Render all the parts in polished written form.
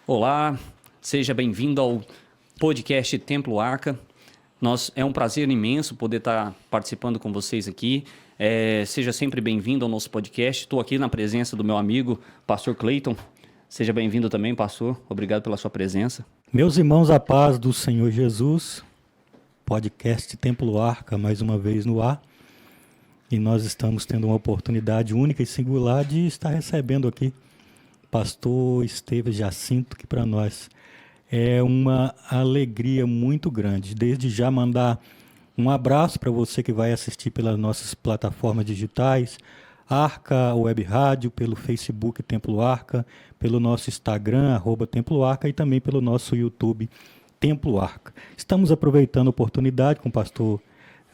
Olá, seja bem-vindo ao podcast Templo Arca. É um prazer imenso poder estar participando com vocês aqui. Seja sempre bem-vindo ao nosso podcast. Estou aqui na presença do meu amigo, pastor Cleiton. Seja bem-vindo também, pastor. Obrigado pela sua presença. Meus irmãos, a paz do Senhor Jesus, podcast Templo Arca, mais uma vez no ar. E nós estamos tendo uma oportunidade única e singular de estar recebendo aqui pastor Esteves Jacinto, que para nós é uma alegria muito grande. Desde já mandar um abraço para você que vai assistir pelas nossas plataformas digitais, Arca Web Rádio, pelo Facebook Templo Arca, pelo nosso Instagram, @Templo Arca, e também pelo nosso YouTube Templo Arca. Estamos aproveitando a oportunidade com o pastor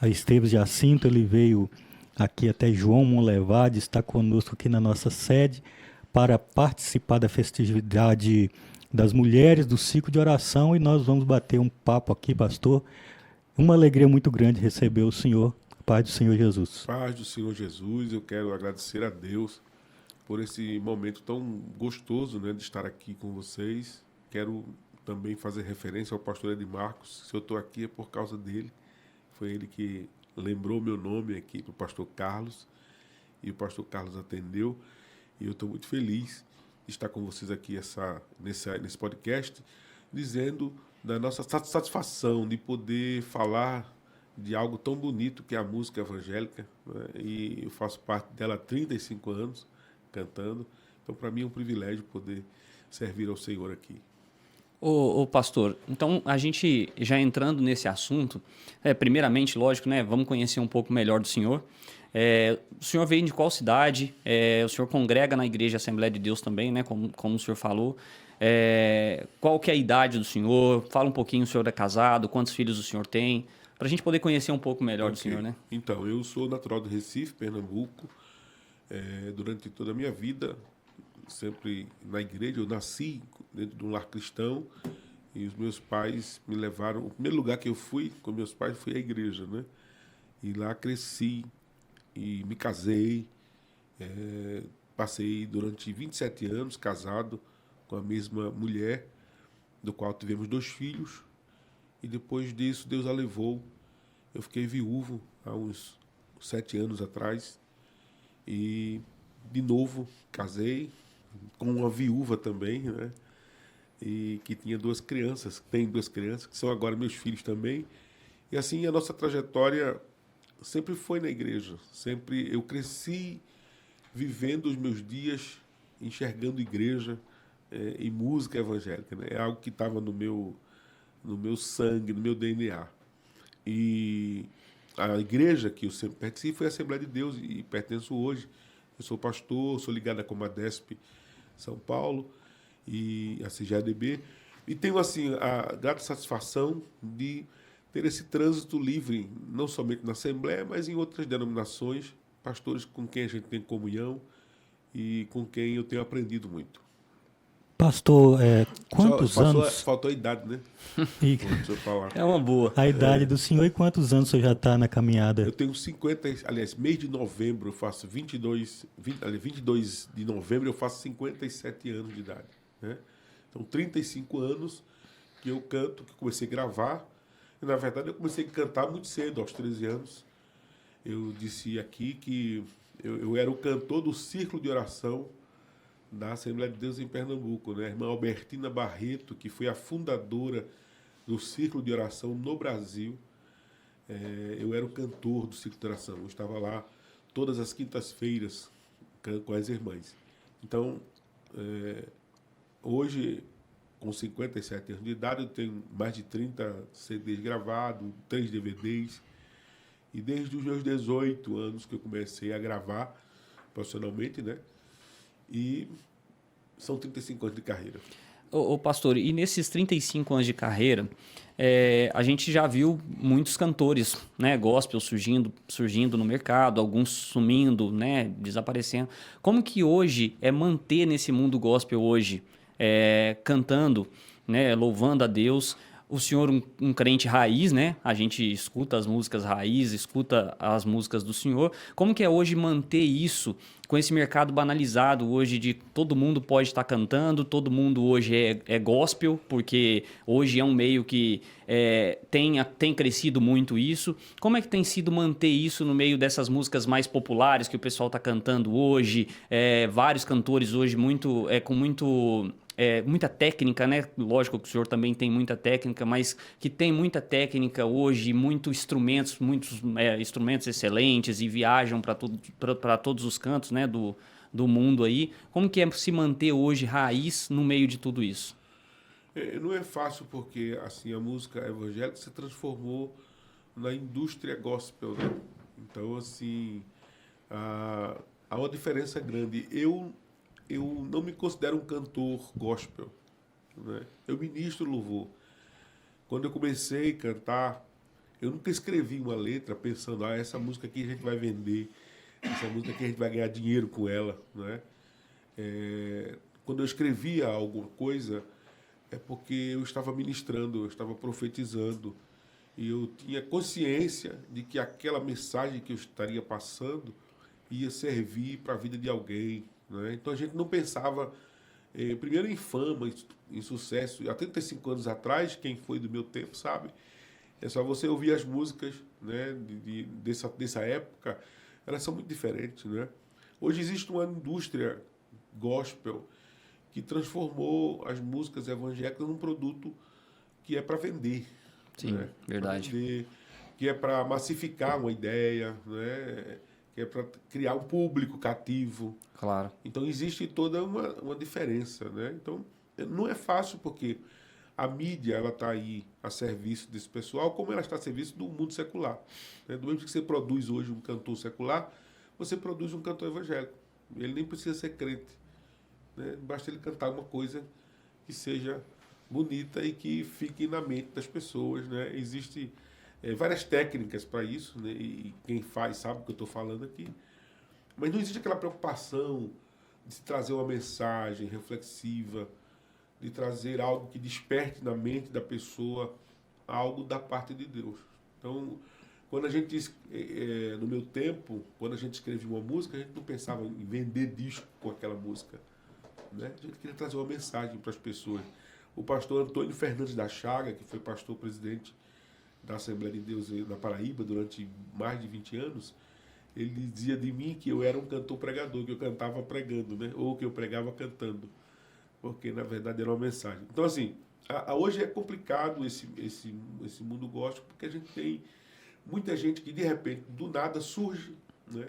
Esteves Jacinto. Ele veio aqui até João Monlevade, está conosco aqui na nossa sede para participar da festividade das mulheres do ciclo de oração, e nós vamos bater um papo aqui, pastor. Uma alegria muito grande receber o senhor. Paz do Senhor Jesus. Paz do Senhor Jesus. Eu quero agradecer a Deus por esse momento tão gostoso, né, de estar aqui com vocês. Quero também fazer referência ao pastor Ed Marcos. Se eu estou aqui é por causa dele. Foi ele que lembrou meu nome aqui para o pastor Carlos, e o pastor Carlos atendeu. E eu estou muito feliz de estar com vocês aqui nesse podcast, dizendo da nossa satisfação de poder falar de algo tão bonito que é a música evangélica, né? E eu faço parte dela há 35 anos, cantando. Então, para mim é um privilégio poder servir ao Senhor aqui. Ô pastor, então a gente já entrando nesse assunto, primeiramente, lógico, né, vamos conhecer um pouco melhor do senhor. O senhor veio de qual cidade? O senhor congrega na Igreja Assembleia de Deus também, né, como o senhor falou. Qual que é a idade do senhor? Fala um pouquinho, o senhor é casado, quantos filhos o senhor tem? Para a gente poder conhecer um pouco melhor do senhor, né? Então, eu sou natural do Recife, Pernambuco. Durante toda a minha vida, sempre na igreja. Eu nasci dentro de um lar cristão e os meus pais me levaram. O primeiro lugar que eu fui com meus pais foi a igreja, né? E lá cresci e me casei. Passei durante 27 anos casado com a mesma mulher, do qual tivemos 2 filhos. E depois disso, Deus a levou. Eu fiquei viúvo há uns 7 anos atrás. E, de novo, casei com uma viúva também, né? E que tinha 2 crianças, tem 2 crianças, que são agora meus filhos também. E assim, a nossa trajetória sempre foi na igreja. Sempre eu cresci vivendo os meus dias, enxergando igreja e música evangélica, né? É algo que estava no meu sangue, no meu DNA. E a igreja que eu sempre pertenci foi a Assembleia de Deus, e pertenço hoje. Eu sou pastor, sou ligado à Comadesp São Paulo e a CGADB. E tenho assim a grata satisfação de ter esse trânsito livre, não somente na Assembleia, mas em outras denominações, pastores com quem a gente tem comunhão e com quem eu tenho aprendido muito. Pastor, quantos anos? Faltou a idade, né? Deixa eu falar. É uma boa. A idade do senhor, e quantos anos o senhor já está na caminhada? Eu tenho 50, aliás, mês de novembro eu faço 22 de novembro eu faço 57 anos de idade, né? Então, 35 anos que eu canto, que comecei a gravar. E, na verdade, eu comecei a cantar muito cedo, aos 13 anos. Eu disse aqui que eu era o cantor do círculo de oração da Assembleia de Deus em Pernambuco, né? A irmã Albertina Barreto, que foi a fundadora do círculo de oração no Brasil. Eu era o cantor do círculo de oração. Eu estava lá todas as quintas-feiras com as irmãs. Então, hoje, com 57 anos de idade, eu tenho mais de 30 CDs gravados, 3 DVDs. E desde os meus 18 anos que eu comecei a gravar profissionalmente, né? E são 35 anos de carreira. Ô pastor, e nesses 35 anos de carreira, a gente já viu muitos cantores, né, gospel surgindo no mercado, alguns sumindo, né, desaparecendo. Como que hoje é manter nesse mundo gospel hoje, cantando, né, louvando a Deus? o senhor um crente raiz, né? A gente escuta as músicas raiz, escuta as músicas do senhor. Como que é hoje manter isso com esse mercado banalizado hoje de todo mundo pode estar cantando, todo mundo hoje é gospel, porque hoje é um meio que tem crescido muito isso. Como é que tem sido manter isso no meio dessas músicas mais populares que o pessoal está cantando hoje? Vários cantores hoje com muita técnica, né? Lógico que o senhor também tem muita técnica, mas que tem muita técnica hoje, muitos instrumentos excelentes e viajam para todos os cantos, né? Do mundo aí. Como que é se manter hoje raiz no meio de tudo isso? Não é fácil porque assim a música evangélica se transformou na indústria gospel, né? Então assim há uma diferença grande. Eu não me considero um cantor gospel, né? Eu ministro louvor. Quando eu comecei a cantar, eu nunca escrevi uma letra pensando, essa música aqui a gente vai vender, essa música aqui a gente vai ganhar dinheiro com ela, né? Quando eu escrevia alguma coisa, é porque eu estava ministrando, eu estava profetizando, e eu tinha consciência de que aquela mensagem que eu estaria passando ia servir para a vida de alguém, né? Então a gente não pensava, primeiro em fama, em sucesso. Há 35 anos atrás, quem foi do meu tempo sabe, é só você ouvir as músicas, né, dessa época, elas são muito diferentes, né? Hoje existe uma indústria gospel que transformou as músicas evangélicas num produto que é para vender. Sim, né? verdade. Pra vender, que é para massificar uma ideia, né? Que é para criar um público cativo. Claro. Então existe toda uma diferença, né? Então não é fácil porque a mídia ela está aí a serviço desse pessoal, como ela está a serviço do mundo secular, né? Do mesmo que você produz hoje um cantor secular, você produz um cantor evangélico. Ele nem precisa ser crente, né? Basta ele cantar uma coisa que seja bonita e que fique na mente das pessoas, né? Existe várias técnicas para isso, né? E quem faz sabe o que eu estou falando aqui. Mas não existe aquela preocupação de se trazer uma mensagem reflexiva, de trazer algo que desperte na mente da pessoa algo da parte de Deus. Então, quando a gente, no meu tempo, quando a gente escrevia uma música, a gente não pensava em vender disco com aquela música, né? A gente queria trazer uma mensagem para as pessoas. O pastor Antônio Fernandes da Chaga, que foi pastor presidente da Assembleia de Deus na Paraíba durante mais de 20 anos, ele dizia de mim que eu era um cantor pregador, que eu cantava pregando, né? Ou que eu pregava cantando, porque na verdade era uma mensagem. Então assim, hoje é complicado esse mundo gospel, porque a gente tem muita gente que de repente do nada surge, né?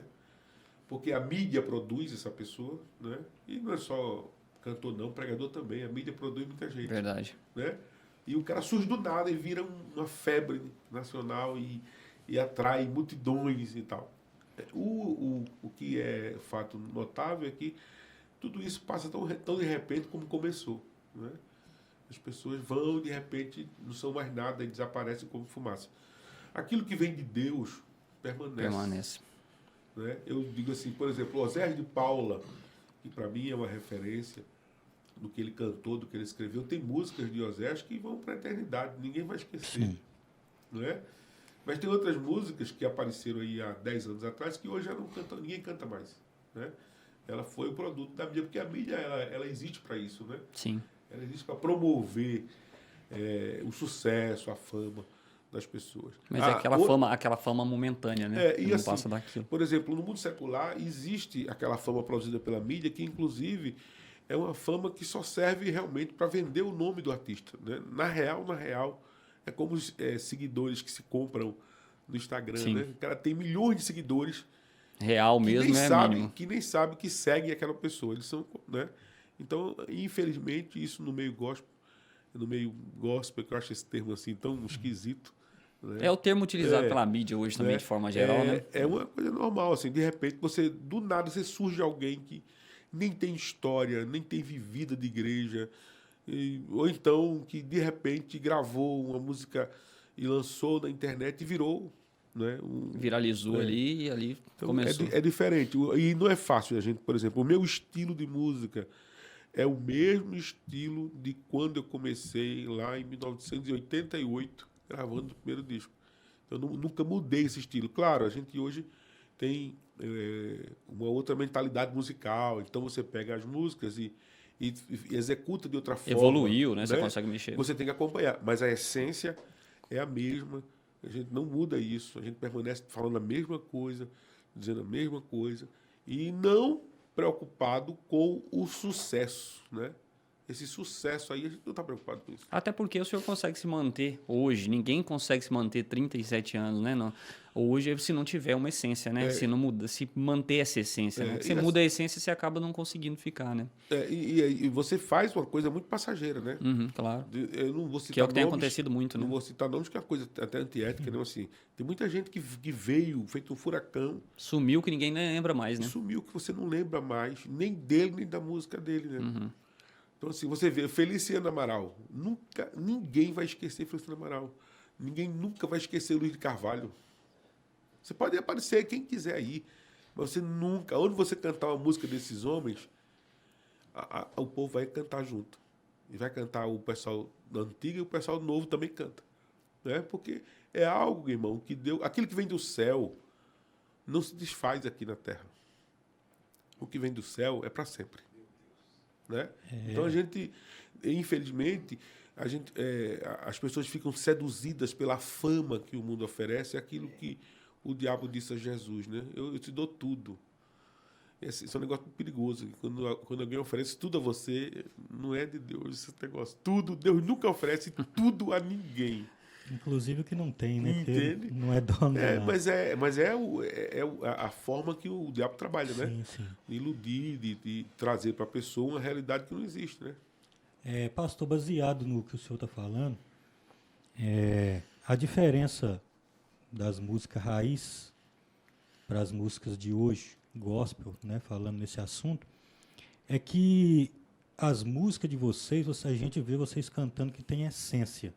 Porque a mídia produz essa pessoa, né? E não é só cantor não, pregador também, a mídia produz muita gente. Verdade. Né? E o cara surge do nada e vira uma febre nacional e atrai multidões e tal. O que é fato notável é que tudo isso passa tão de repente como começou. Né? As pessoas vão de repente, não são mais nada e desaparecem como fumaça. Aquilo que vem de Deus permanece. Né? Eu digo assim, por exemplo, Oséias de Paula, que para mim é uma referência do que ele cantou, do que ele escreveu, tem músicas de Oséias que vão para a eternidade, ninguém vai esquecer. Não é? Mas tem outras músicas que apareceram aí há 10 anos atrás que hoje já não canta, ninguém canta mais. Né? Ela foi o produto da mídia, porque a mídia ela existe para isso. Né? Sim. Ela existe para promover o sucesso, a fama das pessoas. Mas é aquela fama momentânea, né? E não assim, passa daquilo. por exemplo, no mundo secular existe aquela fama produzida pela mídia que, inclusive, é uma fama que só serve realmente para vender o nome do artista. Né? Na real, é como os seguidores que se compram no Instagram. Sim. Né? O cara tem milhões de seguidores Real mesmo mínimo. Que nem sabe que segue aquela pessoa. Eles são, né? Então, infelizmente, isso no meio gospel, que eu acho esse termo assim tão esquisito. Né? É o termo utilizado pela mídia hoje também, de forma geral, né? É uma coisa normal, assim, de repente, do nada, você surge alguém que nem tem história, nem tem vivida de igreja, ou então que, de repente, gravou uma música e lançou na internet e virou... Né, viralizou ali e ali então, começou. É diferente. E não é fácil a gente, por exemplo, o meu estilo de música é o mesmo estilo de quando eu comecei lá em 1988, gravando o primeiro disco. Eu nunca mudei esse estilo. Claro, a gente hoje tem uma outra mentalidade musical. Então você pega as músicas e executa de outra forma. Evoluiu, né? Você consegue mexer. Você tem que acompanhar. Mas a essência é a mesma. A gente não muda isso. A gente permanece falando a mesma coisa, dizendo a mesma coisa. E não preocupado com o sucesso, né? Esse sucesso aí, a gente não está preocupado com isso. Até porque o senhor consegue se manter hoje. Ninguém consegue se manter 37 anos, né? Não. Hoje, se não tiver uma essência, né? Se não muda, se manter essa essência. Né? Você muda a essência, você acaba não conseguindo ficar, né? E você faz uma coisa muito passageira, né? Claro. Eu não vou citar que é o que tem nomes, acontecido muito, né? Não vou citar nomes, que é uma coisa até antiética, né? Assim, tem muita gente que veio, feito um furacão. Sumiu que ninguém nem lembra mais, né? Sumiu que você não lembra mais, nem dele, nem da música dele, né? Então, assim, você vê Feliciano Amaral. Ninguém vai esquecer Feliciano Amaral. Ninguém nunca vai esquecer Luiz de Carvalho. Você pode aparecer quem quiser aí, mas você nunca... Onde você cantar uma música desses homens, o povo vai cantar junto. E vai cantar o pessoal da antiga e o pessoal novo também canta. Né? Porque é algo, irmão, que Deus... Aquilo que vem do céu não se desfaz aqui na terra. O que vem do céu é para sempre. Né? Então a gente, infelizmente, as pessoas ficam seduzidas pela fama que o mundo oferece, aquilo que o diabo disse a Jesus, né? Eu te dou tudo. Esse é um negócio perigoso. Quando alguém oferece tudo a você, não é de Deus esse negócio. Tudo, Deus nunca oferece tudo a ninguém. Inclusive o que não tem, né? Entende? Não é dono. Mas a forma que o diabo trabalha, né? Sim. De iludir, de trazer para a pessoa uma realidade que não existe, né? Pastor, baseado no que o senhor está falando, a diferença das músicas raiz para as músicas de hoje, gospel, né, falando nesse assunto, é que as músicas de vocês, a gente vê vocês cantando que tem essência.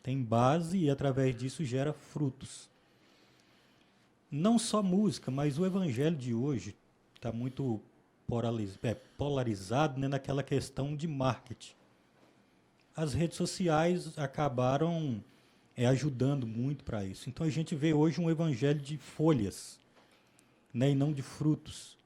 Tem base e, através disso, gera frutos. Não só música, mas o evangelho de hoje está muito polarizado, né, naquela questão de marketing. As redes sociais acabaram ajudando muito para isso. Então, a gente vê hoje um evangelho de folhas, né, e não de frutos.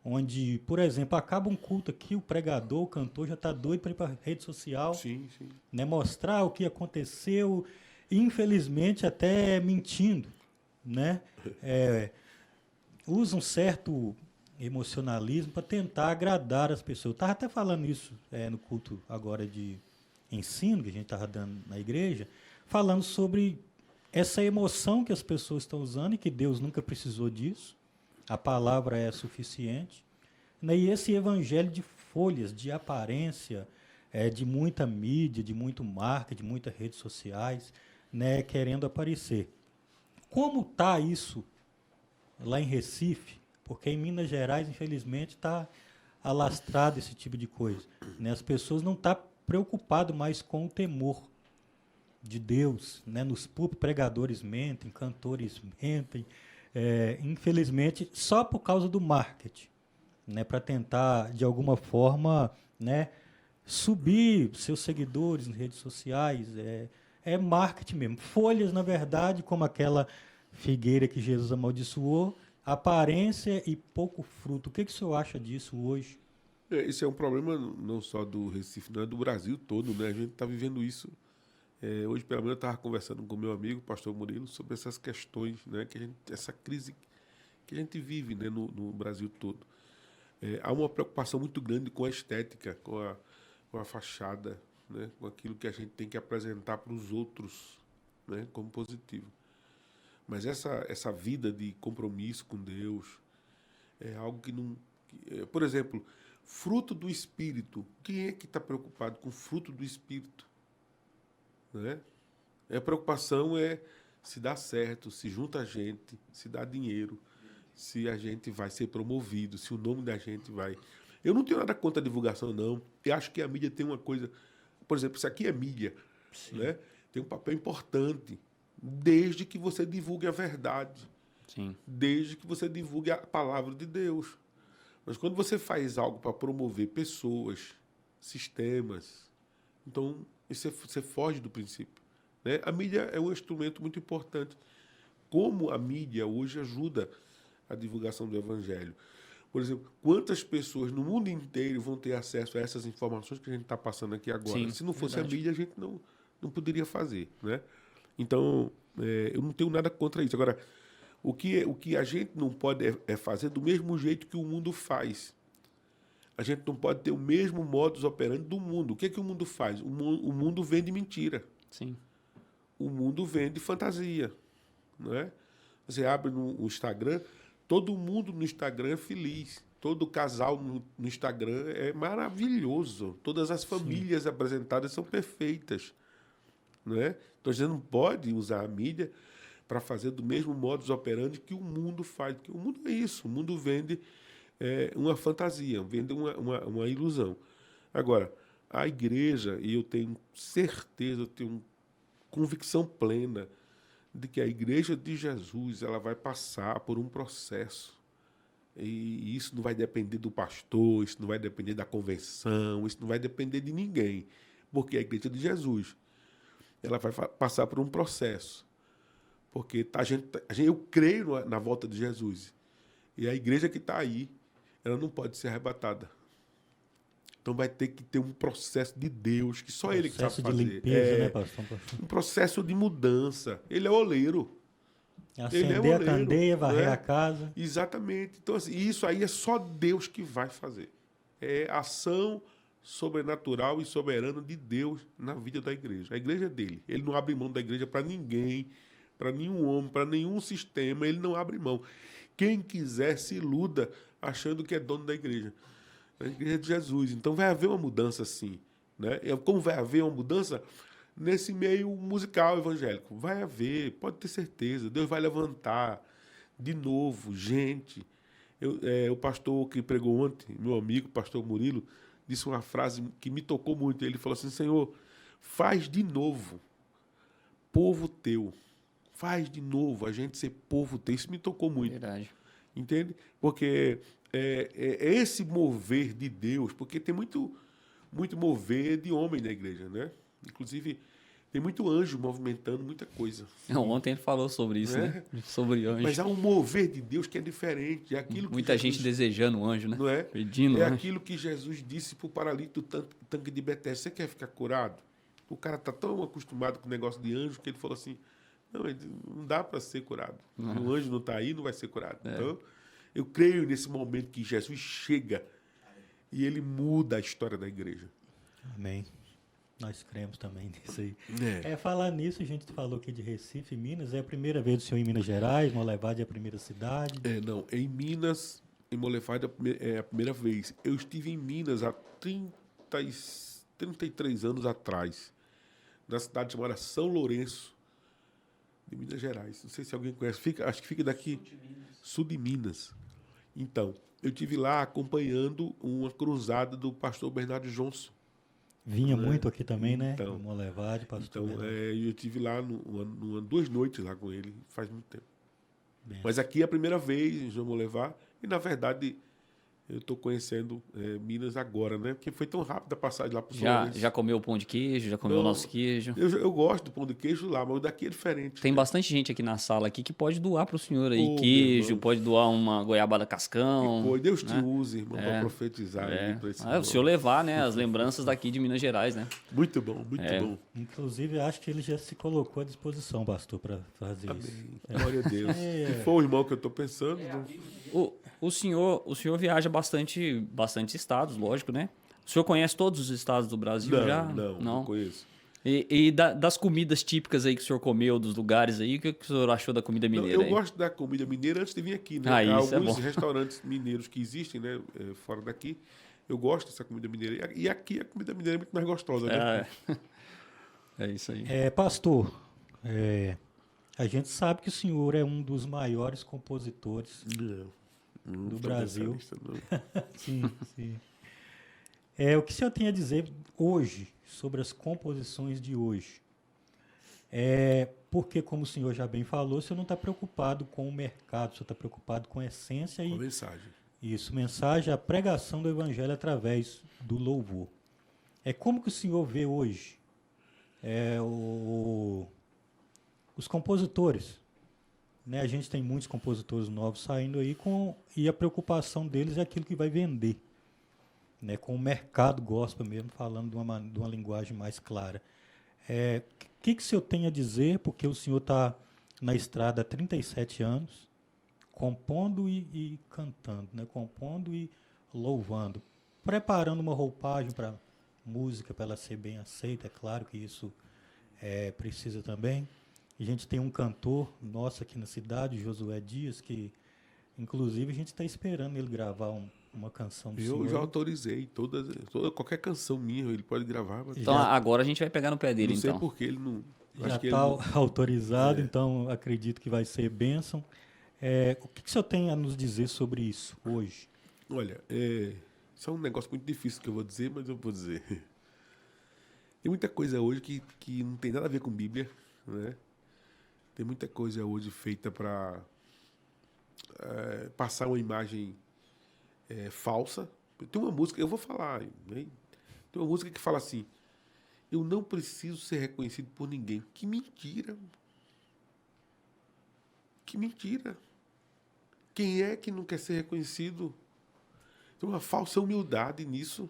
Onde, por exemplo, acaba um culto aqui, o pregador, o cantor já está doido para ir para a rede social, Sim. Né, mostrar o que aconteceu, infelizmente até mentindo, né? Usa um certo emocionalismo para tentar agradar as pessoas. Eu estava até falando isso no culto agora de ensino, que a gente estava dando na igreja, falando sobre essa emoção que as pessoas estão usando e que Deus nunca precisou disso. A palavra é suficiente. Né? E esse evangelho de folhas, de aparência, de muita mídia, de muito marketing, de muitas redes sociais, né, querendo aparecer. Como está isso lá em Recife? Porque em Minas Gerais, infelizmente, está alastrado esse tipo de coisa. Né? As pessoas não estão preocupadas mais com o temor de Deus. Né? Nos púlpitos, pregadores mentem, cantores mentem, infelizmente, só por causa do marketing, né, para tentar, de alguma forma, né, subir seus seguidores nas redes sociais. É marketing mesmo. Folhas, na verdade, como aquela figueira que Jesus amaldiçoou, aparência e pouco fruto. O que o senhor acha disso hoje? Esse é um problema não só do Recife, não, é do Brasil todo, né? A gente está vivendo isso. Hoje, pela manhã, eu estava conversando com meu amigo, o pastor Murilo, sobre essas questões, né, essa crise que a gente vive, né, no Brasil todo. Há uma preocupação muito grande com a estética, com a fachada, né, com aquilo que a gente tem que apresentar para os outros, né, como positivo. Mas essa vida de compromisso com Deus é algo que não... por exemplo, fruto do Espírito. Quem é que está preocupado com o fruto do Espírito? Né? A preocupação é se dá certo, se junta a gente, se dá dinheiro, se a gente vai ser promovido, se o nome da gente vai... Eu não tenho nada contra a divulgação, não. Eu acho que a mídia tem uma coisa... Por exemplo, isso aqui é mídia, né? Tem um papel importante, desde que você divulgue a verdade. Sim. Desde que você divulgue a palavra de Deus. Mas quando você faz algo para promover pessoas, sistemas. Então, você foge do princípio. Né? A mídia é um instrumento muito importante. Como a mídia hoje ajuda a divulgação do Evangelho. Por exemplo, quantas pessoas no mundo inteiro vão ter acesso a essas informações que a gente está passando aqui agora? Sim, Se não fosse verdade. a mídia, a gente não poderia fazer. Né? Então, eu não tenho nada contra isso. Agora, o que a gente não pode é fazer do mesmo jeito que o mundo faz. A gente não pode ter o mesmo modus operandi do mundo. O que o mundo faz? O mundo vende mentira. Sim. O mundo vende fantasia. Não é? Você abre no Instagram, todo mundo no Instagram é feliz. Todo casal no Instagram é maravilhoso. Todas as famílias apresentadas são perfeitas. Não é? Então, a gente não pode usar a mídia para fazer do mesmo modus operandi que o mundo faz. Porque o mundo é isso. O mundo vende uma fantasia, vende uma ilusão. Agora, a igreja, e eu tenho certeza, eu tenho convicção plena de que a igreja de Jesus ela vai passar por um processo. E isso não vai depender do pastor, isso não vai depender da convenção, isso não vai depender de ninguém. Porque a igreja de Jesus ela vai passar por um processo. Porque eu creio na volta de Jesus. E a igreja que está aí, ela não pode ser arrebatada. Então vai ter que ter um processo de Deus, que só Ele que sabe fazer. Processo de limpeza, né, pastor? Um processo de mudança. Ele é oleiro. Acender a candeia, varrer né? a casa. Exatamente. Então, assim, isso aí é só Deus que vai fazer. É ação sobrenatural e soberana de Deus na vida da igreja. A igreja é dele. Ele não abre mão da igreja para ninguém, para nenhum homem, para nenhum sistema. Ele não abre mão. Quem quiser se iluda achando que é dono da igreja. A igreja de Jesus. Então vai haver uma mudança, sim. Né? Como vai haver uma mudança nesse meio musical evangélico? Vai haver, pode ter certeza. Deus vai levantar de novo gente. O pastor que pregou ontem, meu amigo, o pastor Murilo, disse uma frase que me tocou muito. Ele falou assim: Senhor, faz de novo povo teu. Faz de novo a gente ser povo teu. Isso me tocou muito. Verdade. Entende? Porque é esse mover de Deus, porque tem muito mover de homem na igreja, né? Inclusive, tem muito anjo movimentando muita coisa. Ontem ele falou sobre isso, né? Sobre anjo. Mas há um mover de Deus que é diferente. É aquilo Muita que Jesus, gente desejando o anjo, né? não é? Pedindo É anjo. aquilo que Jesus disse para o paralítico do tanque de Betesda: você quer ficar curado? O cara está tão acostumado com o negócio de anjo que ele falou assim: não dá para ser curado. O anjo não está aí, não vai ser curado. Então, eu creio nesse momento que Jesus chega e ele muda a história da igreja. Amém. Nós cremos também nisso aí. Falar nisso, a gente falou aqui de Recife, Minas. É a primeira vez do senhor em Minas Gerais, Molevade é a primeira cidade. Não, em Minas, em Molevade é a primeira vez. Eu estive em Minas há 33 anos atrás, na cidade chamada São Lourenço, de Minas Gerais. Não sei se alguém conhece, acho que fica daqui, sul de Minas. Então, eu estive lá acompanhando uma cruzada do pastor Bernardo Johnson. Vinha muito aqui também, né? Então, Molevade, pastor. Então, eu estive lá 2 noites lá com ele, faz muito tempo. Bem. Mas aqui é a primeira vez em João Molevar, e na verdade eu estou conhecendo Minas agora, né? Porque foi tão rápido a passagem lá para o Já comeu o pão de queijo, já comeu o nosso queijo. Eu gosto do pão de queijo lá, mas o daqui é diferente. Tem bastante gente aqui na sala aqui que pode doar para o senhor aí Ô, queijo, pode doar uma goiabada cascão. Deus te né? use, irmão, para profetizar. Pra esse o senhor levar, né, as lembranças daqui de Minas Gerais, né? Muito bom, muito bom. Inclusive, acho que ele já se colocou à disposição, pastor, para fazer isso. Glória a Deus. Se for o irmão que eu estou pensando... O senhor viaja bastante estados, lógico, né? O senhor conhece todos os estados do Brasil já? Não conheço. E das comidas típicas aí que o senhor comeu, dos lugares aí, o que o senhor achou da comida mineira? Eu gosto da comida mineira antes de vir aqui, né? Há alguns restaurantes mineiros que existem, né, fora daqui. Eu gosto dessa comida mineira. E aqui a comida mineira é muito mais gostosa, né? É isso aí. Pastor, a gente sabe que o senhor é um dos maiores compositores do Brasil. Sim. O que o senhor tem a dizer hoje sobre as composições de hoje? Porque, como o senhor já bem falou, o senhor não está preocupado com o mercado, o senhor está preocupado com a essência e com a mensagem. Isso, mensagem, a pregação do evangelho através do louvor. como que o senhor vê hoje os compositores? Né? A gente tem muitos compositores novos saindo aí e a preocupação deles é aquilo que vai vender. Né? Com o mercado gospel mesmo, falando de uma linguagem mais clara. Que o senhor tem a dizer, porque o senhor está na estrada há 37 anos, compondo e cantando, né? Compondo e louvando, preparando uma roupagem para música, para ela ser bem aceita, é claro que isso precisa também. A gente tem um cantor nosso aqui na cidade, Josué Dias, que inclusive a gente está esperando ele gravar uma canção do senhor. Eu já autorizei qualquer canção minha, ele pode gravar. Mas Então agora a gente vai pegar no pé dele, não sei então. porque ele não... Já acho que está ele não- autorizado, então acredito que vai ser bênção. O que o senhor tem a nos dizer sobre isso hoje? Olha, isso é um negócio muito difícil que eu vou dizer, mas eu vou dizer. Tem muita coisa hoje que não tem nada a ver com Bíblia, né? Tem muita coisa hoje feita para passar uma imagem falsa. Tem uma música, eu vou falar, né? Tem uma música que fala assim: eu não preciso ser reconhecido por ninguém. Que mentira! Que mentira! Quem é que não quer ser reconhecido? Tem uma falsa humildade nisso.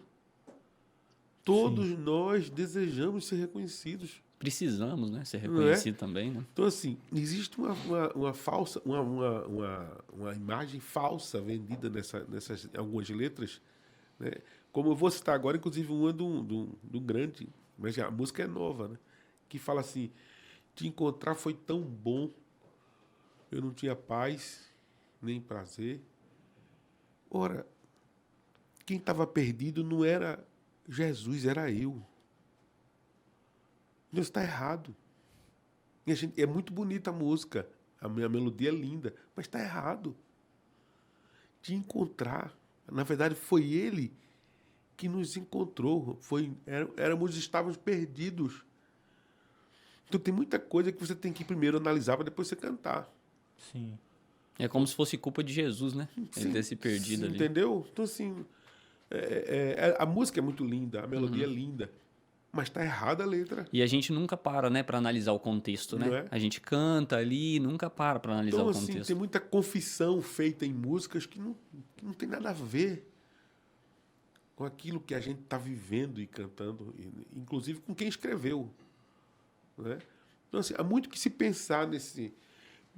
Todos nós desejamos ser reconhecidos. Precisamos, né? Ser Não é? reconhecido também, né? Então, assim, existe uma falsa, uma imagem falsa vendida nessas algumas letras, né? Como eu vou citar agora, inclusive, uma do grande, mas a música é nova, né? Que fala assim: te encontrar foi tão bom, eu não tinha paz, nem prazer. Ora, quem estava perdido não era Jesus, era eu. Deus está errado. E é muito bonita a música, a minha melodia é linda, mas está errado. Te encontrar, na verdade, foi Ele que nos encontrou. Estávamos perdidos. Então tem muita coisa que você tem que primeiro analisar para depois você cantar. Sim. É como se fosse culpa de Jesus, né? Ele ter se perdido sim, ali. Entendeu? Então, assim, a música é muito linda, a melodia é linda, mas está errada a letra. E a gente nunca para, né, para analisar o contexto, né? Não é? A gente canta ali, nunca para analisar Então, o assim, contexto. tem muita confissão feita em músicas que não tem nada a ver com aquilo que a gente está vivendo e cantando, inclusive com quem escreveu. Né? Então, assim, há muito que se pensar nesse...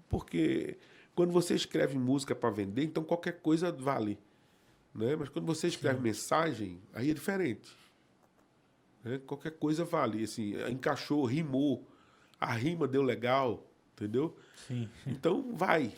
Porque quando você escreve música para vender, então qualquer coisa vale. Né? Mas quando você escreve mensagem, aí é diferente. Né? Qualquer coisa vale. Assim, encaixou, rimou, a rima deu legal, entendeu? Sim. Então, vai.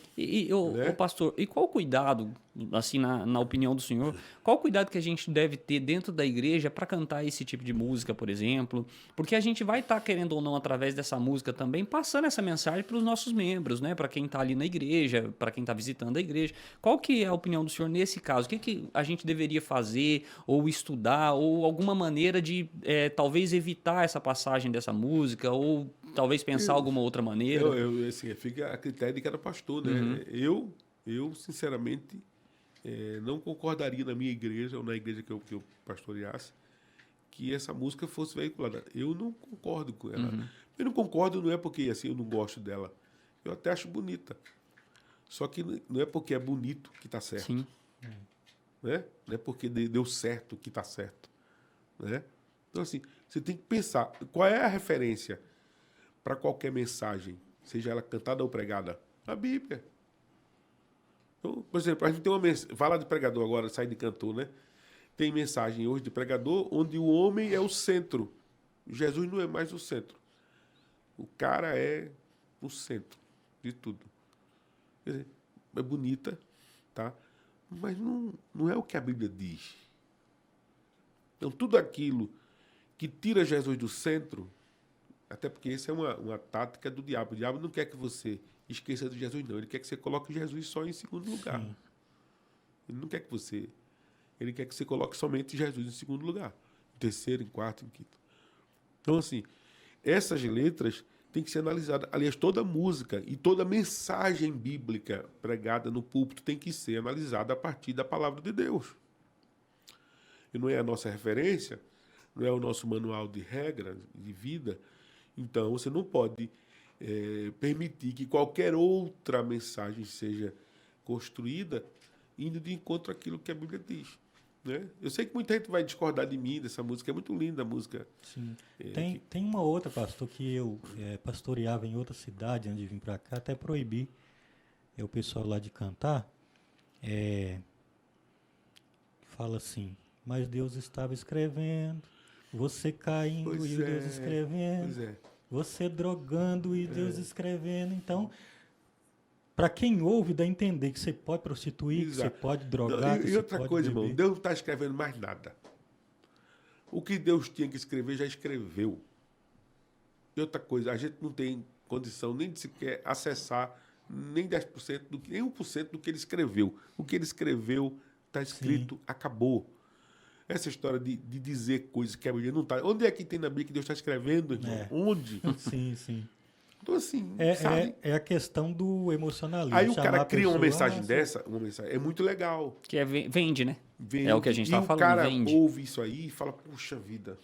Ô, pastor, e qual o cuidado, assim, na opinião do senhor, qual o cuidado que a gente deve ter dentro da igreja para cantar esse tipo de música, por exemplo? Porque a gente vai estar, querendo ou não, através dessa música também, passando essa mensagem para os nossos membros, né? Para quem está ali na igreja, para quem está visitando a igreja. Qual que é a opinião do senhor nesse caso? O que a gente deveria fazer, ou estudar, ou alguma maneira de, talvez, evitar essa passagem dessa música, ou talvez pensar alguma outra maneira? Assim, fica a critério de cada pastor, né? Eu sinceramente, não concordaria na minha igreja, ou na igreja que eu pastoreasse, que essa música fosse veiculada. Eu não concordo com ela. Eu não concordo, não é porque assim, eu não gosto dela. Eu até acho bonita. Só que não é porque é bonito que está certo. Sim. Né? Não é porque deu certo que está certo. Né? Então, assim, você tem que pensar qual é a referência para qualquer mensagem, seja ela cantada ou pregada. A Bíblia. Então, por exemplo, a gente tem uma mensagem, fala de pregador agora, sai de cantor, né? Tem mensagem hoje de pregador onde o homem é o centro. Jesus não é mais o centro. O cara é o centro de tudo. Quer dizer, é bonita, tá? Mas não é o que a Bíblia diz. Então, tudo aquilo que tira Jesus do centro, até porque essa é uma tática do diabo. O diabo não quer que você esqueça de Jesus, não. Ele quer que você coloque Jesus só em segundo lugar. Sim. Ele não quer que você... Ele quer que você coloque somente Jesus em segundo lugar. Em terceiro, em quarto, em quinto. Então, assim, essas letras têm que ser analisadas. Aliás, toda música e toda mensagem bíblica pregada no púlpito tem que ser analisada a partir da palavra de Deus. E não é a nossa referência, não é o nosso manual de regras de vida, então você não pode permitir que qualquer outra mensagem seja construída indo de encontro àquilo que a Bíblia diz. Né? Eu sei que muita gente vai discordar de mim dessa música, é muito linda a música. Sim. Tem uma outra, pastor, que eu pastoreava em outra cidade antes de vir para cá, até proibi o pessoal lá de cantar. Fala assim, mas Deus estava escrevendo, você caindo Pois e Deus escrevendo, Pois é. você drogando e Deus escrevendo. Então, para quem ouve, dá a entender que você pode prostituir, que você pode drogar, que E você outra pode coisa, beber. irmão, Deus não está escrevendo mais nada. O que Deus tinha que escrever, já escreveu. E outra coisa, a gente não tem condição nem de sequer acessar nem 10%, nem 1% do que ele escreveu. O que ele escreveu está escrito, acabou. Essa história de dizer coisas que a Bíblia não está... Onde é que tem na Bíblia que Deus está escrevendo, irmão? Onde? Sim, sim. Então, assim, sabe? É a questão do emocionalismo. Aí o cara cria uma mensagem dessa. uma mensagem, é muito legal. Que vende, né? Vende, É o que a gente estava falando, o cara vende. ouve isso aí e fala, puxa vida,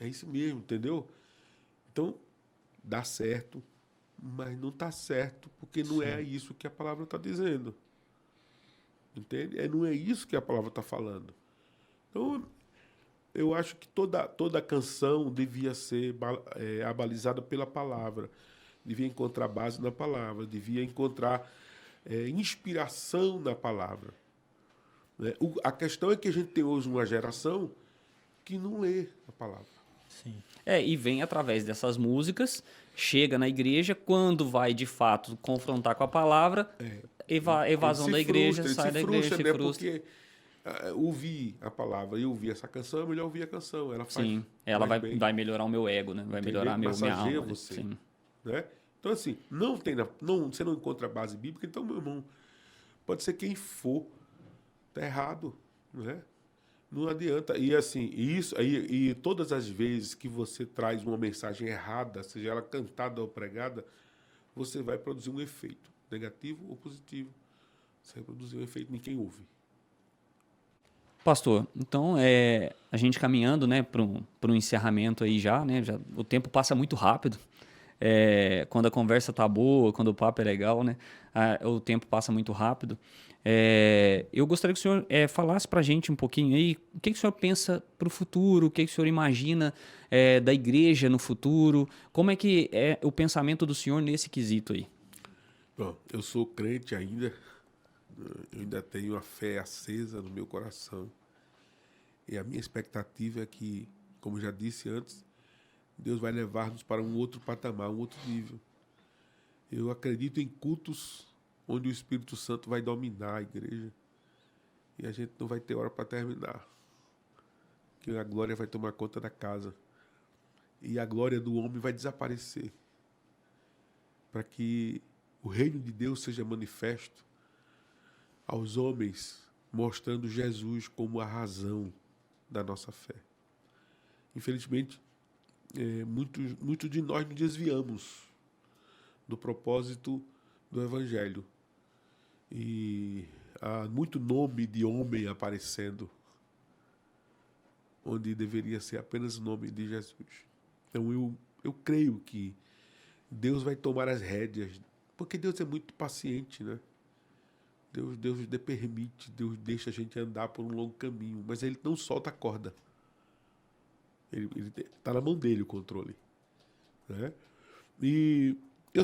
é isso mesmo, entendeu? Então, dá certo, mas não está certo, porque não é isso que a palavra está dizendo. Entende? Não é isso que a palavra está falando. Então, eu acho que toda canção devia ser abalizada pela palavra, devia encontrar base na palavra, devia encontrar inspiração na palavra. Né? A questão é que a gente tem hoje uma geração que não lê a palavra. Sim. E vem através dessas músicas, chega na igreja, quando vai de fato confrontar com a palavra, evasão da igreja, sai da igreja, se frustra. Porque ouvir a palavra e ouvir essa canção, é melhor ouvir a canção. Ela faz Sim, ela bem, vai melhorar o meu ego, né? Vai melhorar minha massageia alma. você. Sim. Né? Então, assim, você não encontra base bíblica, então, meu irmão, pode ser quem for, tá errado, né? Não adianta. E assim, e todas as vezes que você traz uma mensagem errada, seja ela cantada ou pregada, você vai produzir um efeito, negativo ou positivo. Você vai produzir um efeito em quem ouve. Pastor, então a gente caminhando, né, para um encerramento aí já, né? O tempo passa muito rápido. Quando a conversa tá boa, quando o papo é legal, né? O tempo passa muito rápido. Eu gostaria que o senhor falasse para a gente um pouquinho aí o que o senhor pensa para o futuro, o que o senhor imagina da igreja no futuro, como é que é o pensamento do senhor nesse quesito aí? Bom, eu sou crente ainda, eu ainda tenho a fé acesa no meu coração. E a minha expectativa é que, como já disse antes, Deus vai levar-nos para um outro patamar, um outro nível. Eu acredito em cultos onde o Espírito Santo vai dominar a igreja. E a gente não vai ter hora para terminar. Que a glória vai tomar conta da casa. E a glória do homem vai desaparecer. Para que o reino de Deus seja manifesto aos homens, mostrando Jesus como a razão da nossa fé. Infelizmente, muitos de nós nos desviamos do propósito do Evangelho. E há muito nome de homem aparecendo, onde deveria ser apenas o nome de Jesus. Então eu creio que Deus vai tomar as rédeas, porque Deus é muito paciente, né? Deus permite, Deus deixa a gente andar por um longo caminho, mas Ele não solta a corda. Ele está na mão dele o controle, né? E eu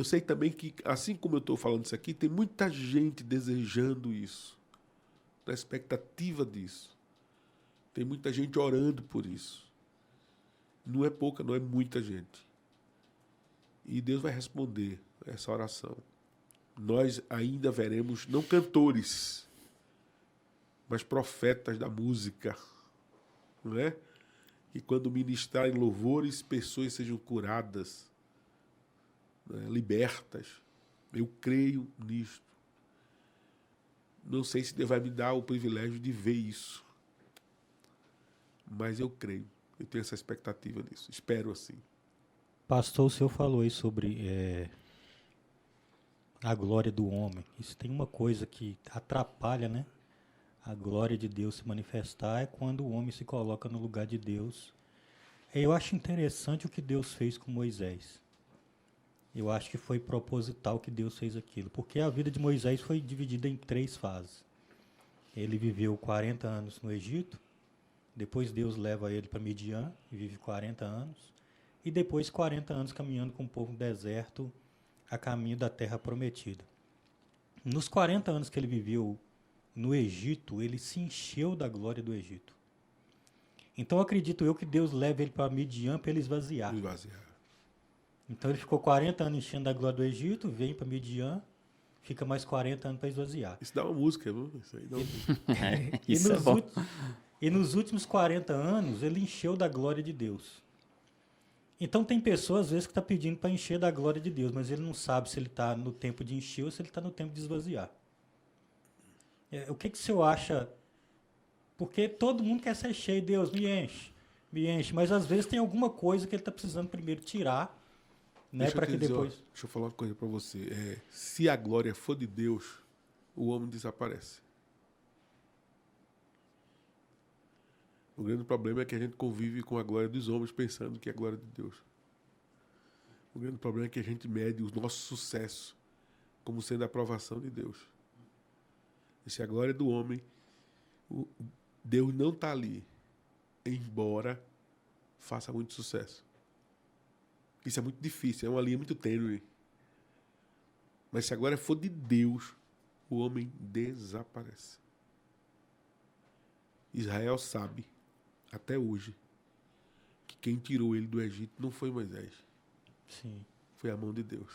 sei também que, assim como eu estou falando isso aqui, tem muita gente desejando isso, na expectativa disso. Tem muita gente orando por isso. Não é pouca, não é muita gente. E Deus vai responder essa oração. Nós ainda veremos, não cantores, mas profetas da música, não é? Que quando ministrarem louvores, pessoas sejam curadas, né, libertas. Eu creio nisto. Não sei se Deus vai me dar o privilégio de ver isso, mas eu creio. Eu tenho essa expectativa nisso. Espero assim. Pastor, o senhor falou aí sobre a glória do homem. Isso tem uma coisa que atrapalha, né, a glória de Deus se manifestar é quando o homem se coloca no lugar de Deus. Eu acho interessante o que Deus fez com Moisés. Eu acho que foi proposital que Deus fez aquilo, porque a vida de Moisés foi dividida em 3 fases. Ele viveu 40 anos no Egito, depois Deus leva ele para Midian e vive 40 anos, e depois 40 anos caminhando com o povo no deserto a caminho da terra prometida. Nos 40 anos que ele viveu no Egito, ele se encheu da glória do Egito. Então acredito eu que Deus leva ele para Midian para ele esvaziar. Então ele ficou 40 anos enchendo da glória do Egito, vem para Midian, fica mais 40 anos para esvaziar. Isso dá uma música, viu? Isso aí dá uma música. Isso é bom. E nos últimos 40 anos, ele encheu da glória de Deus. Então tem pessoas, às vezes, que estão pedindo para encher da glória de Deus, mas ele não sabe se ele está no tempo de encher ou se ele está no tempo de esvaziar. O que o senhor acha? Porque todo mundo quer ser cheio, Deus me enche, mas às vezes tem alguma coisa que ele está precisando primeiro tirar, né, para que depois... Deixa eu falar uma coisa para você. Se a glória for de Deus, o homem desaparece. O grande problema é que a gente convive com a glória dos homens pensando que é a glória de Deus. O grande problema é que a gente mede o nosso sucesso como sendo a aprovação de Deus. E se a glória é do homem, Deus não está ali, embora faça muito sucesso. Isso é muito difícil, é uma linha muito tênue. Mas se a glória for de Deus, o homem desaparece. Israel sabe, até hoje, que quem tirou ele do Egito não foi Moisés. Sim. Foi a mão de Deus.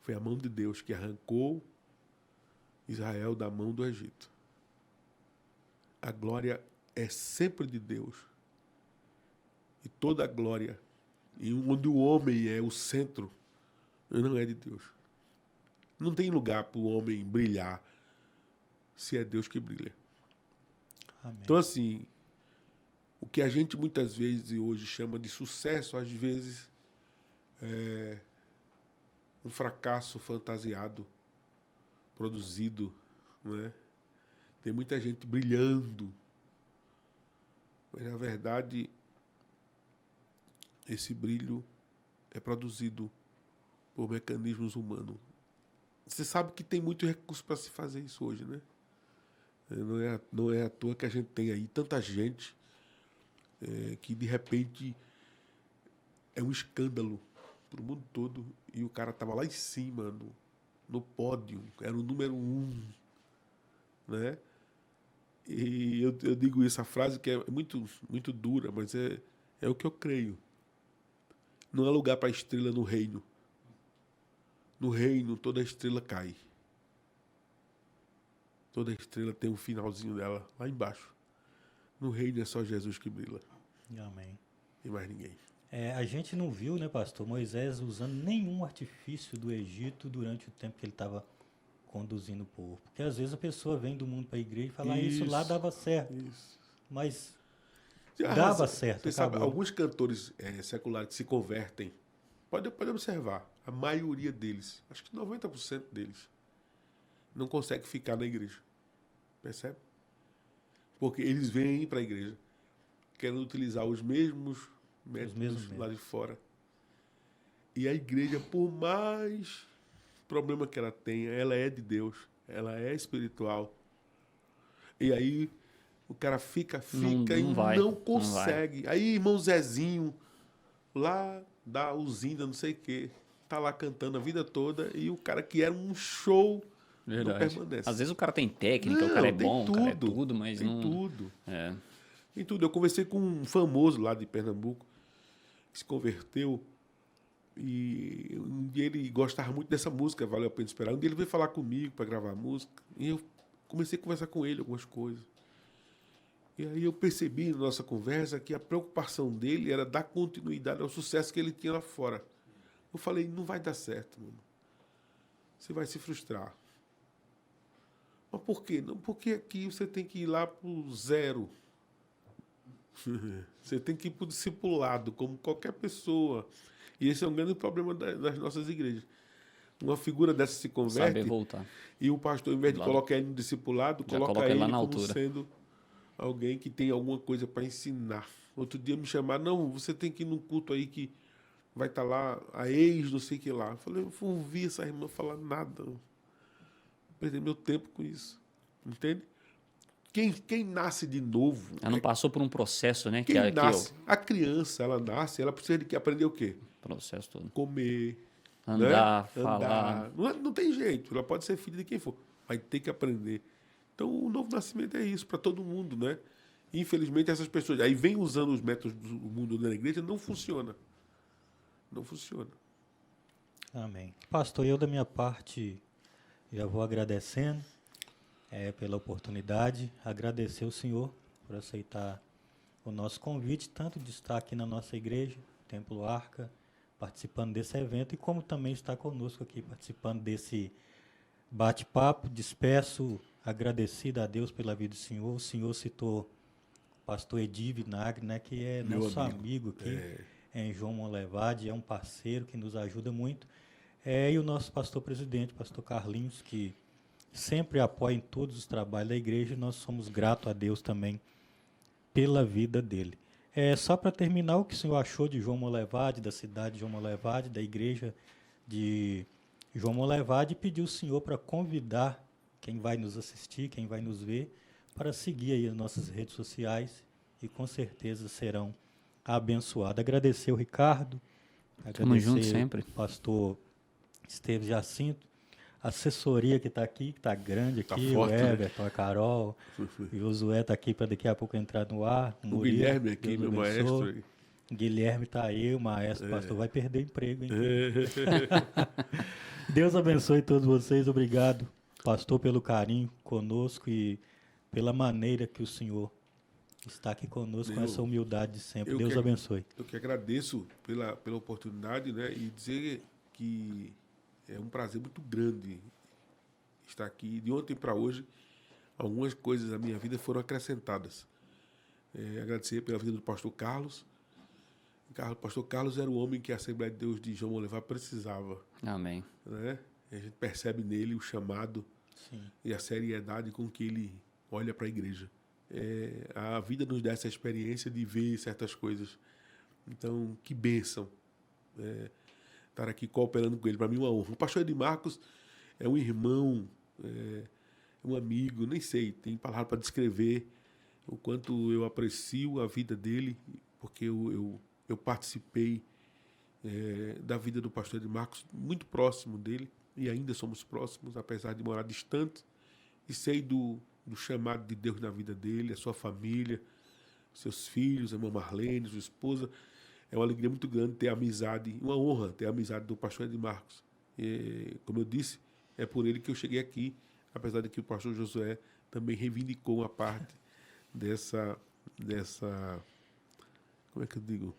Foi a mão de Deus que arrancou Israel da mão do Egito. A glória é sempre de Deus. E toda a glória, e onde o homem é o centro, não é de Deus. Não tem lugar para o homem brilhar se é Deus que brilha. Amém. Então, assim, o que a gente muitas vezes hoje chama de sucesso, às vezes é um fracasso fantasiado, produzido, né? Tem muita gente brilhando, mas na verdade esse brilho é produzido por mecanismos humanos. Você sabe que tem muito recurso para se fazer isso hoje, né? Não é à toa que a gente tem aí tanta gente que de repente é um escândalo para o mundo todo e o cara estava lá em cima, no pódio, era o número 1, né? E eu digo essa frase que é muito, muito dura, mas é o que eu creio. Não há lugar para estrela no reino. No reino, toda estrela cai. Toda estrela tem um finalzinho dela lá embaixo. No reino é só Jesus que brilha. Amém. E mais ninguém. A gente não viu, né, pastor, Moisés usando nenhum artifício do Egito durante o tempo que ele estava conduzindo o povo. Porque às vezes a pessoa vem do mundo para a igreja e fala, isso lá dava certo. Isso. Mas dava certo. Você sabe, alguns cantores seculares que se convertem, pode observar, a maioria deles, acho que 90% deles, não consegue ficar na igreja. Percebe? Porque eles vêm para a igreja, querendo utilizar os mesmos métodos lá de fora. E a igreja, por mais problema que ela tenha, ela é de Deus, ela é espiritual. E aí o cara fica e não consegue. Aí irmão Zezinho, lá da usina, não sei o quê, tá lá cantando a vida toda e o cara que era um show não permanece. Às vezes o cara tem técnica, o cara é bom, o cara é tudo, mas tem não... tudo. É. Tem tudo. Eu conversei com um famoso lá de Pernambuco que se converteu e um dia ele gostava muito dessa música, Valeu a Pena Esperar. Um dia ele veio falar comigo para gravar a música e eu comecei a conversar com ele algumas coisas. E aí eu percebi na nossa conversa que a preocupação dele era dar continuidade ao sucesso que ele tinha lá fora. Eu falei, não vai dar certo, mano. Você vai se frustrar. Mas por quê? Não, porque aqui você tem que ir lá pro 0. Você tem que ir pro discipulado, como qualquer pessoa. E esse é um grande problema das nossas igrejas. uma figura dessa se Saber converte voltar. e o pastor, ao invés de colocar ele no discipulado, Já coloca coloca ele ele lá na como altura. sendo alguém que tem alguma coisa para ensinar. Outro dia me chamaram, não, você tem que ir num culto aí que vai estar lá a ex, não sei o que lá. Eu falei, eu não ouvi essa irmã falar nada. Perdi meu tempo com isso. Entende? Quem nasce de novo, Ela não passou por um processo, né? quem Que é o nasce, a criança, ela nasce, ela precisa de que aprender o quê? processo todo. Comer, Andar, né? falar. Andar. Não tem jeito, ela pode ser filha de quem for, vai ter que aprender. Então, o novo nascimento é isso, para todo mundo, né? Infelizmente, essas pessoas aí vêm usando os métodos do mundo da igreja, não funciona. Não funciona. Amém. Pastor, eu da minha parte já vou agradecendo pela oportunidade, agradecer o senhor por aceitar o nosso convite, tanto de estar aqui na nossa igreja, Templo Arca, participando desse evento, e como também estar conosco aqui participando desse bate-papo. Despeço agradecido a Deus pela vida do senhor. O senhor citou o pastor Edi Vinagre, né, que é Meu nosso amigo. amigo aqui, em João Monlevade, é um parceiro que nos ajuda muito. E o nosso pastor presidente, pastor Carlinhos, que sempre apoia em todos os trabalhos da igreja, e nós somos gratos a Deus também pela vida dele. Só para terminar, o que o senhor achou de João Monlevade, da cidade de João Monlevade, da igreja de João Monlevade, e pediu o senhor para convidar quem vai nos assistir, quem vai nos ver, para seguir aí as nossas redes sociais, e com certeza serão abençoados. Agradecer o Ricardo, Tamo junto agradecer sempre. o pastor Esteves Jacinto, a assessoria que está aqui, que está grande Tá aqui, forte, o né? Everton, a Carol, e o Josué está aqui para daqui a pouco entrar no ar. O Murilo, Guilherme aqui, Deus meu abençoe. maestro. aí. Guilherme está aí, o maestro, pastor, vai perder emprego, hein? Deus abençoe todos vocês, obrigado, pastor, pelo carinho conosco e pela maneira que o senhor está aqui conosco, com essa humildade de sempre. eu Deus que- abençoe. Eu que agradeço pela oportunidade, né? E dizer que é um prazer muito grande estar aqui. De ontem para hoje, algumas coisas da minha vida foram acrescentadas. Agradecer pela vida do pastor Carlos. O pastor Carlos era o homem que a Assembleia de Deus de João Monlevade precisava, Amém. né? A gente percebe nele o chamado Sim. e a seriedade com que ele olha para a igreja. A vida nos dá essa experiência de ver certas coisas. Então, que bênção estar aqui cooperando com ele. Para mim, uma honra. O pastor Edi Marcos é um irmão, um amigo, nem sei, tem palavra para descrever o quanto eu aprecio a vida dele, porque eu participei da vida do pastor Edi Marcos muito próximo dele, e ainda somos próximos, apesar de morar distante, e sei do chamado de Deus na vida dele, a sua família, seus filhos, a irmã Marlene, sua esposa. É uma alegria muito grande ter a amizade, uma honra ter a amizade do pastor Edi Marcos. Como eu disse, é por ele que eu cheguei aqui, apesar de que o pastor Josué também reivindicou uma parte dessa como é que eu digo?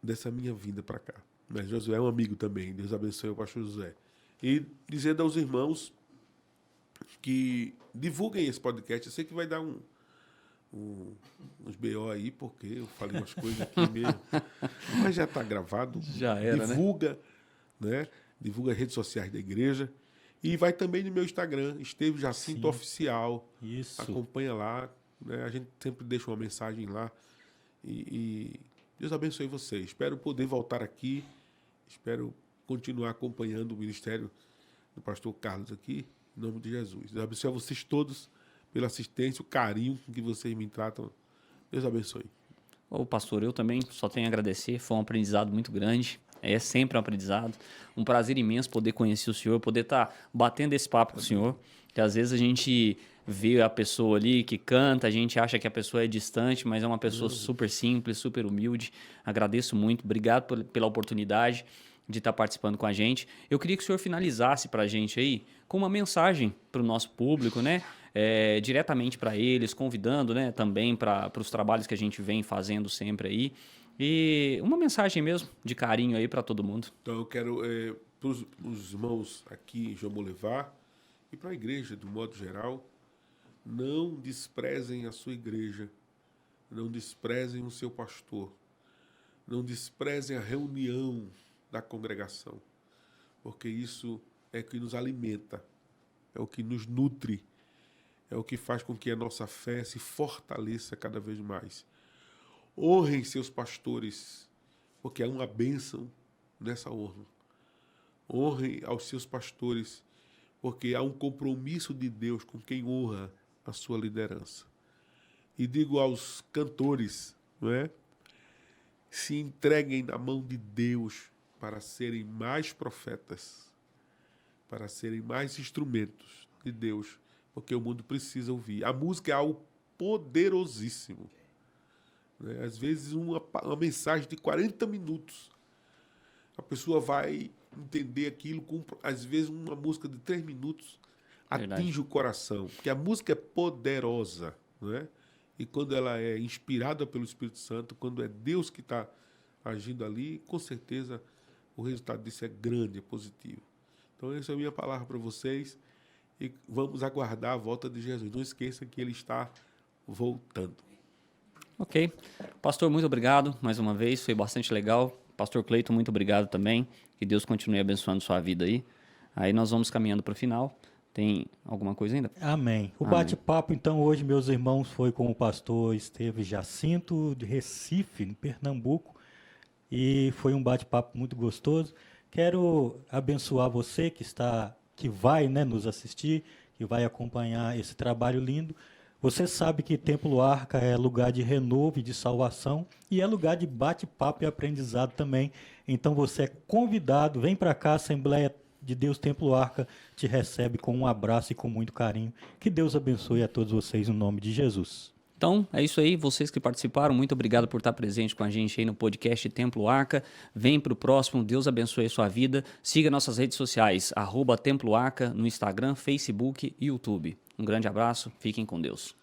Dessa minha vinda para cá. Mas Josué é um amigo também. Deus abençoe o pastor Josué. E dizendo aos irmãos que divulguem esse podcast. Eu sei que vai dar uns BO aí, porque eu falei umas coisas aqui mesmo. Mas já está gravado. Já era, Divulga, né? Divulga as redes sociais da igreja. E vai também no meu Instagram, Esteves Jacinto Oficial. Isso. Acompanha lá. Né? A gente sempre deixa uma mensagem lá. E Deus abençoe vocês. Espero poder voltar aqui. Espero continuar acompanhando o ministério do pastor Carlos aqui. Em nome de Jesus. Deus abençoe a vocês todos pela assistência, o carinho com que vocês me tratam. Deus abençoe. Ô, pastor, eu também só tenho a agradecer. Foi um aprendizado muito grande. É sempre um aprendizado. Um prazer imenso poder conhecer o senhor, poder estar batendo esse papo com o senhor. Que às vezes a gente vê a pessoa ali que canta, a gente acha que a pessoa é distante, mas é uma pessoa super simples, super humilde. Agradeço muito. Obrigado pela oportunidade de estar participando com a gente. Eu queria que o senhor finalizasse para a gente aí com uma mensagem para o nosso público, né? Diretamente para eles, convidando, né, também para os trabalhos que a gente vem fazendo sempre aí. E uma mensagem mesmo de carinho aí para todo mundo. Então eu quero, para os irmãos aqui em João Monlevade e para a igreja, de um modo geral, não desprezem a sua igreja, não desprezem o seu pastor, não desprezem a reunião da congregação. porque isso é o que nos alimenta, é o que nos nutre, é o que faz com que a nossa fé se fortaleça cada vez mais. Honrem seus pastores, porque é uma bênção nessa honra. Honrem aos seus pastores, porque há um compromisso de Deus com quem honra a sua liderança. E digo aos cantores, não é? Se entreguem na mão de Deus para serem mais profetas, para serem mais instrumentos de Deus, porque o mundo precisa ouvir. A música é algo poderosíssimo. Né? Às vezes, uma mensagem de 40 minutos, a pessoa vai entender aquilo com, às vezes, uma música de 3 minutos atinge o coração, porque a música é poderosa, né? E quando ela é inspirada pelo Espírito Santo, quando é Deus que está agindo ali, com certeza o resultado disso é grande, é positivo. Então, essa é a minha palavra para vocês e vamos aguardar a volta de Jesus. Não esqueça que ele está voltando. Ok. Pastor, muito obrigado mais uma vez, foi bastante legal. Pastor Cleiton, muito obrigado também. Que Deus continue abençoando sua vida aí. Aí nós vamos caminhando para o final. Tem alguma coisa ainda? Amém. O Amém. bate-papo, então, hoje, meus irmãos, foi com o pastor Esteves Jacinto, de Recife, em Pernambuco. E foi um bate-papo muito gostoso. Quero abençoar você que vai, né, nos assistir, que vai acompanhar esse trabalho lindo. Você sabe que Templo Arca é lugar de renovo e de salvação e é lugar de bate-papo e aprendizado também. Então você é convidado, vem para cá, Assembleia de Deus Templo Arca te recebe com um abraço e com muito carinho. Que Deus abençoe a todos vocês no nome de Jesus. Então, é isso aí. Vocês que participaram, muito obrigado por estar presente com a gente aí no podcast Templo Arca. Vem para o próximo. Deus abençoe a sua vida. Siga nossas redes sociais, @Templo Arca, no Instagram, Facebook e YouTube. Um grande abraço. Fiquem com Deus.